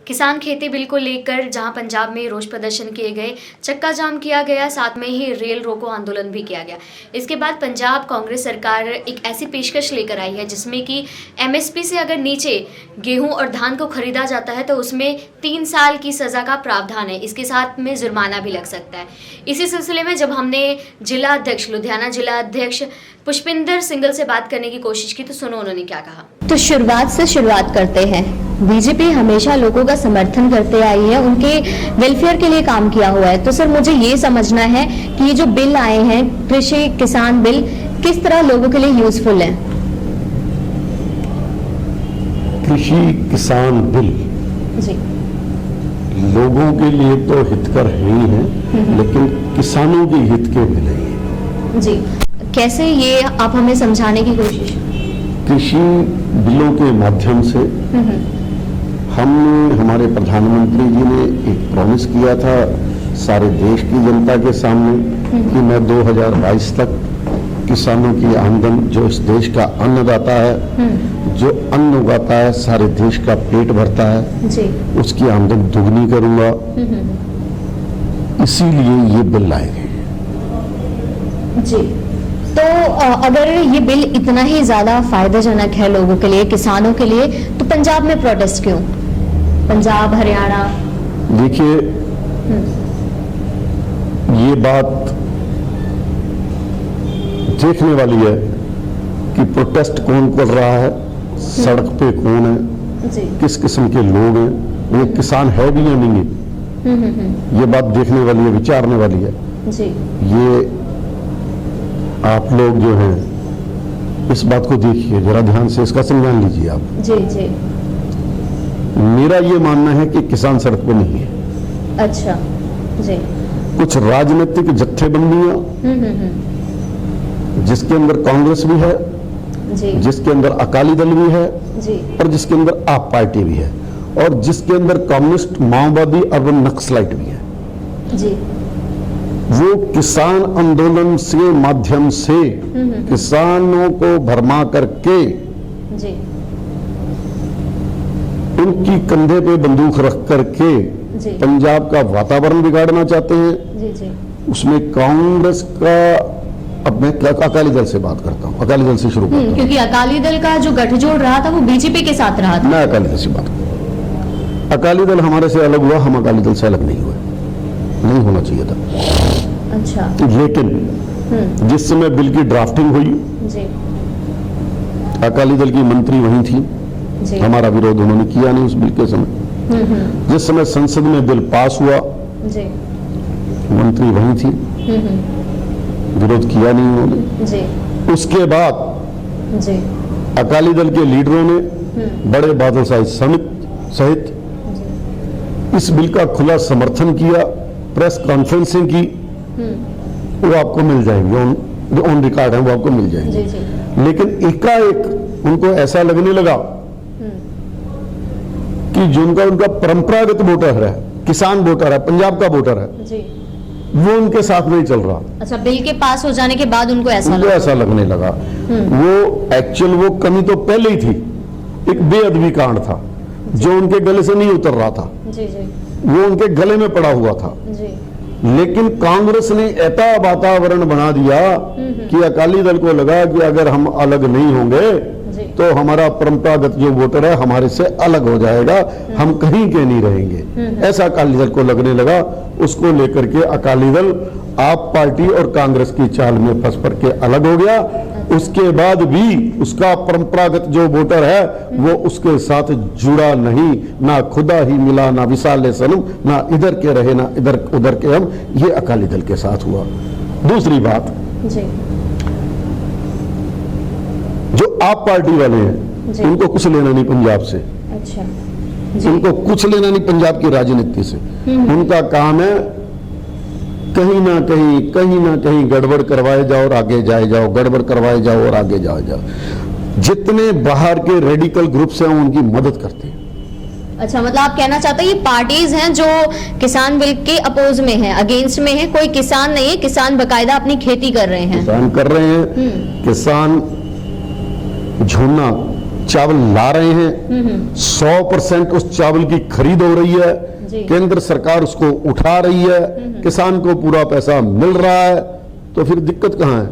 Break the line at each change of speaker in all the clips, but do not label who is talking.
किसान खेती बिल को लेकर जहां पंजाब में रोष प्रदर्शन किए गए, चक्का जाम किया गया, साथ में ही रेल रोको आंदोलन भी किया गया। इसके बाद पंजाब कांग्रेस सरकार एक ऐसी पेशकश लेकर आई है जिसमें कि एमएसपी से अगर नीचे गेहूं और धान को खरीदा जाता है तो उसमें 3 साल की सज़ा का प्रावधान है। इसके साथ में जुर्माना भी लग सकता है। इसी सिलसिले में जब हमने लुधियाना जिला अध्यक्ष पुष्पिंदर सिंगल से बात करने की कोशिश की तो सुनो उन्होंने क्या कहा।
तो शुरुआत करते हैं। बीजेपी हमेशा लोगों का समर्थन करते आई है, उनके वेलफेयर के लिए काम किया हुआ है। तो सर मुझे ये समझना है कि ये जो बिल आए हैं, कृषि किसान बिल, किस तरह लोगों के लिए यूजफुल है?
कृषि किसान बिल
जी
लोगों के लिए तो हितकर है ही है, लेकिन किसानों के हित के बिल है।
जी, कैसे ये आप हमें समझाने की कोशिश?
कृषि बिलों के माध्यम से हमने, हमारे प्रधानमंत्री जी ने एक प्रॉमिस किया था सारे देश की जनता के सामने कि मैं 2022 तक किसानों की आमदन, जो इस देश का अन्नदाता है, जो अन्न उगाता है, सारे देश का पेट भरता है,
जी
उसकी आमदन दुगनी करूंगा। इसीलिए ये बिल लाए गए।
जी, तो अगर ये बिल इतना ही ज्यादा फायदेजनक है लोगों के लिए, किसानों के लिए, तो पंजाब में प्रोटेस्ट क्यों? पंजाब, हरियाणा।
देखिए, ये बात देखने वाली है कि प्रोटेस्ट कौन कर रहा है, सड़क पे कौन है,
जी
किस किस्म के लोग हैं, वो किसान है भी या नहीं है। ये बात देखने वाली है, विचारने वाली है।
जी
ये आप लोग जो हैं इस बात को देखिए, जरा ध्यान से इसका संज्ञान लीजिए आप।
जी जी
मेरा ये मानना है कि किसान सड़क पे नहीं है।
अच्छा जी।
कुछ राजनीतिक जत्थेबंदियां जिसके अंदर कांग्रेस भी है,
जी
जिसके अंदर अकाली दल भी है,
जी
और जिसके अंदर आप पार्टी भी है, और जिसके अंदर कम्युनिस्ट, माओवादी, अर्बन नक्सलाइट भी है,
जी
वो किसान आंदोलन से माध्यम से किसानों को भरमा करके
जी
उनकी कंधे पे बंदूक रख करके
जी
पंजाब का वातावरण बिगाड़ना चाहते हैं।
जी जी
उसमें कांग्रेस का, अब मैं अकाली दल से बात करता हूं, अकाली दल से शुरू करता हूं।
क्योंकि अकाली दल का जो गठजोड़ रहा था वो बीजेपी के साथ रहा था।
मैं अकाली दल से बात करता हूं। अकाली दल हमारे से अलग हुआ, हम अकाली दल से अलग नहीं हुए, नहीं होना चाहिए था।
अच्छा।
लेकिन जिस समय बिल की ड्राफ्टिंग हुई,
जी
अकाली दल की मंत्री वहीं थी,
जी
हमारा विरोध उन्होंने किया नहीं उस बिल के समय। जिस समय संसद में बिल पास हुआ,
जी
मंत्री वहीं थी, विरोध किया नहीं उन्होंने।
जी
उसके बाद
जी
अकाली दल के लीडरों ने बड़े बादल सहित इस बिल का खुला समर्थन किया, प्रेस कॉन्फ्रेंसिंग की, वो आपको मिल जाएंगी, जो ऑन रिकॉर्ड है वो आपको मिल जाएंगे।
जी जी
लेकिन एकाएक उनको ऐसा लगने लगा कि जो उनका परंपरागत वोटर है, किसान वोटर है, पंजाब का वोटर है,
जी
वो उनके साथ नहीं चल रहा।
अच्छा, बिल के पास हो जाने के बाद उनको
ऐसा लगने लगा। वो कमी तो पहले ही थी, एक बेअदबी कांड था जो उनके गले से नहीं उतर रहा था,
जी जी
वो उनके गले में पड़ा हुआ था।
जी
लेकिन कांग्रेस ने ऐसा वातावरण बना दिया कि अकाली दल को लगा कि अगर हम अलग नहीं होंगे
जी
तो हमारा परंपरागत जो वोटर है हमारे से अलग हो जाएगा, हम कहीं के नहीं रहेंगे। ऐसा अकाली दल को लगने लगा। उसको लेकर के अकाली दल आप पार्टी और कांग्रेस की चाल में फंस पड़ के अलग हो गया। उसके बाद भी उसका परंपरागत जो वोटर है वो उसके साथ जुड़ा नहीं, ना खुदा ही मिला, ना विसाले सनम, ना इधर के रहे ना इधर उधर के हम। ये अकाली दल के साथ हुआ। दूसरी बात,
जी
जो आप पार्टी वाले हैं उनको कुछ लेना नहीं पंजाब से।
अच्छा
उनको कुछ लेना नहीं पंजाब की राजनीति से। उनका काम है कहीं ना कहीं गड़बड़ करवाए जाओ और आगे जाए जाओ, गड़बड़ करवाए जाओ और आगे जाओ। जितने बाहर के रेडिकल ग्रुप्स हैं उनकी मदद करते हैं।
अच्छा, मतलब आप कहना चाहते हैं ये पार्टीज हैं जो किसान बिल के अपोज में हैं, अगेंस्ट में हैं। कोई किसान नहीं है, किसान बकायदा अपनी खेती कर रहे हैं।
किसान कर रहे हैं। किसान झोना चावल ला रहे हैं, 100% उस चावल की खरीद हो रही है, केंद्र सरकार उसको उठा रही है, किसान को पूरा पैसा मिल रहा है, तो फिर दिक्कत कहां है?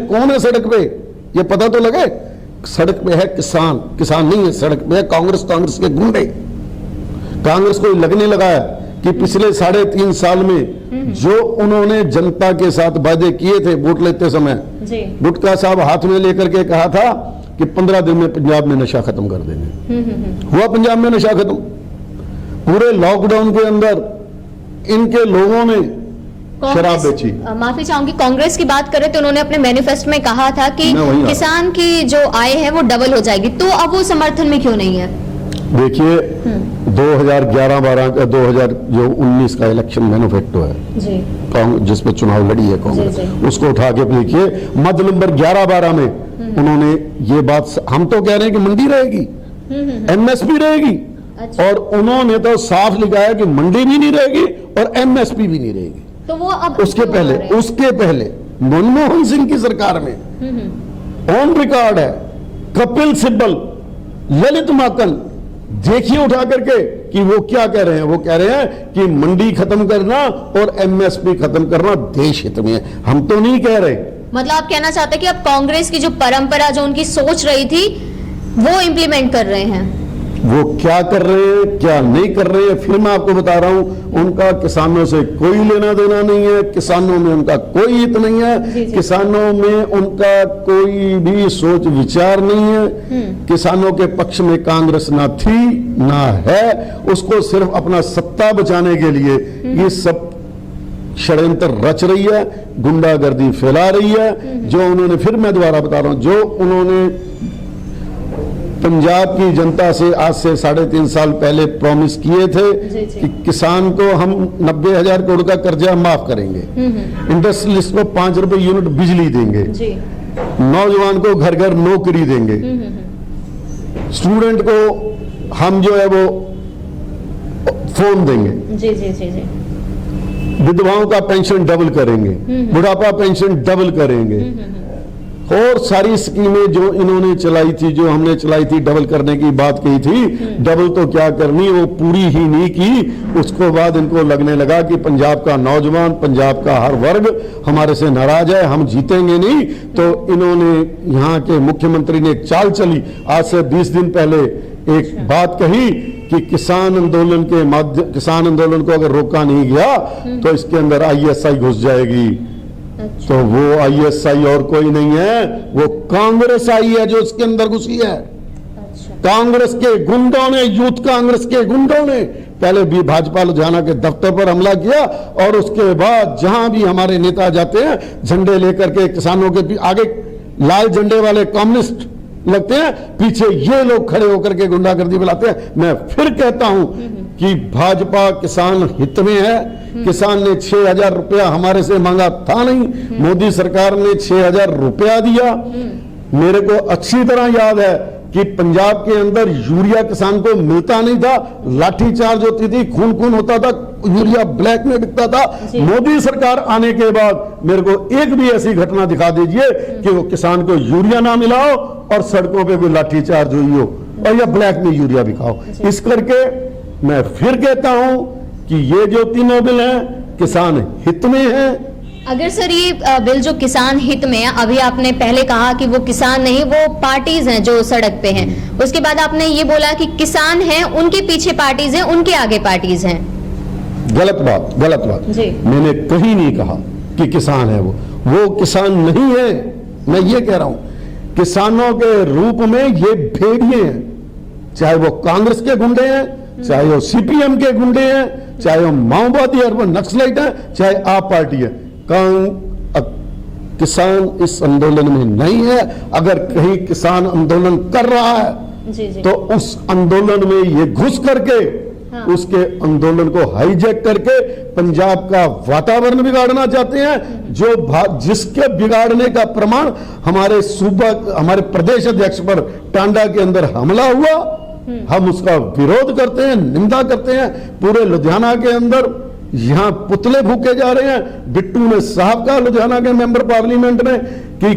कौन है सड़क पे? ये पता तो लगे। सड़क पे है किसान, किसान नहीं है सड़क पे है कांग्रेस के गुंडे। कांग्रेस को लगने लगा है कि पिछले 3.5 साल में जो उन्होंने जनता के साथ वादे किए थे वोट लेते समय, गुटका साहब हाथ में लेकर के कहा था कि 15 दिन में पंजाब में नशा खत्म कर देंगे। हुआ पंजाब में नशा खत्म? पूरे लॉकडाउन के अंदर इनके लोगों ने शराब बेची।
माफी चाहूंगी, कांग्रेस की बात करें तो उन्होंने अपने मैनिफेस्टो में कहा था कि किसान की जो आय है वो डबल हो जाएगी, तो अब वो समर्थन में क्यों नहीं है?
देखिए 2019 का इलेक्शन मैनिफेस्टो है जिसपे चुनाव लड़ी है कांग्रेस, उसको उठा के देखिए, मद नंबर 11-12 में उन्होंने ये बात, हम तो कह रहे हैं कि मंडी रहेगी, एमएसपी रहेगी, और उन्होंने तो साफ लिखा है कि मंडी भी नहीं रहेगी और एमएसपी भी नहीं रहेगी।
तो वो अब
उसके पहले मनमोहन सिंह की सरकार में ऑन रिकॉर्ड है कपिल सिब्बल, ललित माकन, देखिए उठा करके कि वो क्या कह रहे हैं। वो कह रहे हैं कि मंडी खत्म करना और एमएसपी खत्म करना देश हित में है। हम तो नहीं कह रहे।
मतलब आप कहना चाहते हैं कि अब कांग्रेस की जो परंपरा, जो उनकी सोच रही थी, वो इम्प्लीमेंट कर रहे हैं।
वो क्या कर रहे हैं क्या नहीं कर रहे हैं फिर मैं आपको बता रहा हूं। उनका किसानों से कोई लेना देना नहीं है, किसानों में उनका कोई हित नहीं है, किसानों में उनका कोई भी सोच विचार नहीं है। किसानों के पक्ष में कांग्रेस ना थी ना है, उसको सिर्फ अपना सत्ता बचाने के लिए ये सब षड्यंत्र रच रही है, गुंडागर्दी फैला रही है। जो उन्होंने, फिर मैं दोबारा बता रहा हूं, जो उन्होंने पंजाब की जनता से आज से 3.5 साल पहले प्रॉमिस किए थे कि किसान को हम 90,000 करोड़ का कर्जा माफ करेंगे, इंडस्ट्रियलिस्ट को 5 रुपए यूनिट बिजली देंगे, नौजवान को घर घर नौकरी देंगे, स्टूडेंट को हम जो है वो फोन देंगे, विधवाओं का पेंशन डबल करेंगे, बुढ़ापा पेंशन डबल करेंगे, और सारी स्कीमें जो इन्होंने चलाई थी, जो हमने चलाई थी, डबल करने की बात कही थी, डबल तो क्या करनी, वो पूरी ही नहीं की। उसको बाद इनको लगने लगा कि पंजाब का नौजवान, पंजाब का हर वर्ग हमारे से नाराज है, हम जीतेंगे नहीं। तो इन्होंने, यहाँ के मुख्यमंत्री ने एक चाल चली, आज से 20 दिन पहले एक बात कही कि किसान आंदोलन के माध्यम, किसान आंदोलन को अगर रोका नहीं गया तो इसके अंदर ISI घुस जाएगी। तो वो ISI और कोई नहीं है, वो कांग्रेस आई है जो इसके अंदर घुसी है। कांग्रेस के गुंडों ने, यूथ कांग्रेस के गुंडों ने पहले भी भाजपा लुधियाना के दफ्तर पर हमला किया, और उसके बाद जहां भी हमारे नेता जाते हैं झंडे लेकर के, किसानों के आगे लाल झंडे वाले कम्युनिस्ट लगते हैं, पीछे ये लोग खड़े होकर के गुंडागर्दी फैलाते हैं। मैं फिर कहता हूं कि भाजपा किसान हित में है। किसान ने 6,000 रुपया हमारे से मांगा था नहीं, मोदी सरकार ने 6,000 रुपया दिया। मेरे को अच्छी तरह याद है कि पंजाब के अंदर यूरिया किसान को मिलता नहीं था, लाठीचार्ज होती थी, खून होता था, यूरिया ब्लैक में बिकता था। मोदी सरकार आने के बाद मेरे को एक भी ऐसी घटना दिखा दीजिए कि वो किसान को यूरिया ना मिला हो और सड़कों पे कोई लाठीचार्ज हुई हो और या ब्लैक में यूरिया बिकाओ। इस करके मैं फिर कहता हूं कि ये जो तीनों बिल हैं किसान हित में हैं।
अगर सर ये बिल जो किसान हित में है, अभी आपने पहले कहा कि वो किसान नहीं, वो पार्टीज हैं जो सड़क पे हैं, उसके बाद आपने ये बोला कि किसान हैं, उनके पीछे पार्टीज हैं, उनके आगे पार्टीज हैं।
गलत बात मैंने कहीं नहीं कहा कि किसान है वो किसान नहीं है। मैं ये कह रहा हूं किसानों के रूप में ये भेड़िए हैं, चाहे वो कांग्रेस के गुंडे हैं, चाहे वो CPM के गुंडे हैं, चाहे वो माओवादी और नक्सलाइट है, चाहे आप पार्टी है। किसान इस आंदोलन में नहीं है। अगर कहीं किसान आंदोलन कर रहा है तो उस आंदोलन में ये घुस करके उसके आंदोलन को हाईजैक करके पंजाब का वातावरण बिगाड़ना चाहते हैं, जो जिसके बिगाड़ने का प्रमाण हमारे सूबा, हमारे प्रदेश अध्यक्ष पर टांडा के अंदर हमला हुआ। हम उसका विरोध करते हैं, निंदा करते हैं। पूरे लुधियाना के अंदर यहां पुतले फूके जा रहे हैं। बिट्टू ने साहब का, लुधियाना के मेंबर पार्लियामेंट ने, कि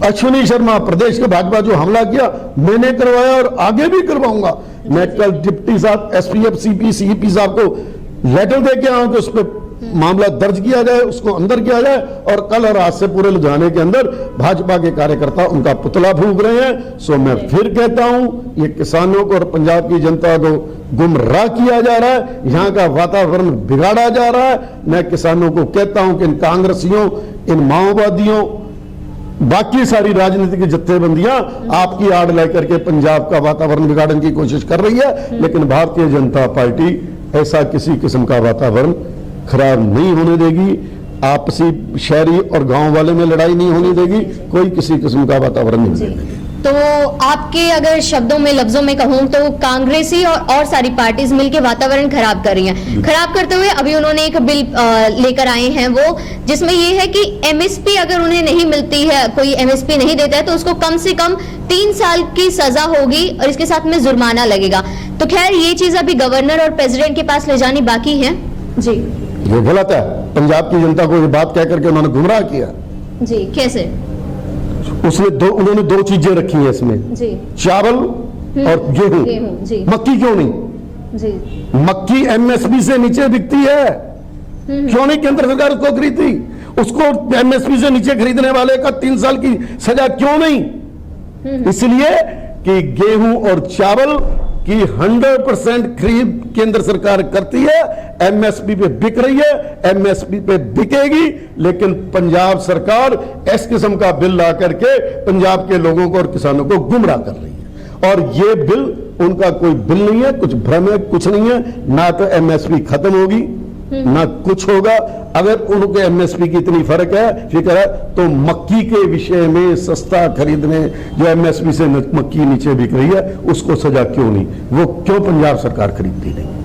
अश्विनी शर्मा, प्रदेश के भाजपा जो हमला किया मैंने करवाया और आगे भी करवाऊंगा। मैं कल डिप्टी साहब एसपीएफ सीपी सीईपी साहब को लेटर दे के आऊं कि उस पर मामला दर्ज किया जाए, उसको अंदर किया जाए। और कल और आज से पूरे लुधियाने के अंदर भाजपा के कार्यकर्ता उनका पुतला फूंक रहे हैं। सो मैं फिर कहता हूं, ये किसानों को और पंजाब की जनता को गुमराह किया जा रहा है, यहाँ का वातावरण बिगाड़ा जा रहा है। मैं किसानों को कहता हूं कि इन कांग्रेसियों, इन माओवादियों, बाकी सारी राजनीतिक जत्थेबंदियां आपकी आड़ लेकर के पंजाब का वातावरण बिगाड़ने की कोशिश कर रही है, लेकिन भारतीय जनता पार्टी ऐसा किसी किस्म का वातावरण खराब नहीं होने देगी। आपसी शहरी और गांव वाले में लड़ाई नहीं होने देगी, कोई किसी किस्म का वातावरण नहीं देगी।
तो आपके अगर शब्दों में, लफ्जों में कहूं तो कांग्रेसी और सारी पार्टीज मिलकर वातावरण खराब कर रही हैं। खराब करते हुए अभी उन्होंने एक बिल लेकर आए हैं वो, जिसमें ये है कि एमएसपी अगर उन्हें नहीं मिलती है, कोई एमएसपी नहीं देता है तो उसको कम से कम 3 साल की सजा होगी और इसके साथ में जुर्माना लगेगा। तो खैर ये चीज अभी गवर्नर और प्रेसिडेंट के पास ले जानी बाकी है। जी,
ये गलत है। पंजाब की जनता को ये बात कह करके उन्होंने गुमराह किया।
जी, कैसे?
उन्होंने 2 चीजें रखी हैं इसमें,
जी,
चावल और गेहूं।
जी,
मक्की क्यों नहीं?
जी,
मक्की एमएसपी से नीचे बिकती है, क्यों नहीं केंद्र सरकार उसको खरीदती? उसको एमएसपी से नीचे खरीदने वाले का 3 साल की सजा क्यों नहीं? इसलिए कि गेहूं और चावल की 100% खरीद केंद्र सरकार करती है, एमएसपी पे बिक रही है, एमएसपी पे बिकेगी। लेकिन पंजाब सरकार इस किस्म का बिल ला करके पंजाब के लोगों को और किसानों को गुमराह कर रही है। और ये बिल उनका कोई बिल नहीं है, कुछ भ्रम है, कुछ नहीं है। ना तो एमएसपी खत्म होगी ना कुछ होगा। अगर उनके एमएसपी की इतनी फर्क है, फिक्र है, तो मक्की के विषय में सस्ता खरीदने, जो एमएसपी से मक्की नीचे बिक रही है, उसको सजा क्यों नहीं? वो क्यों पंजाब सरकार खरीदती नहीं?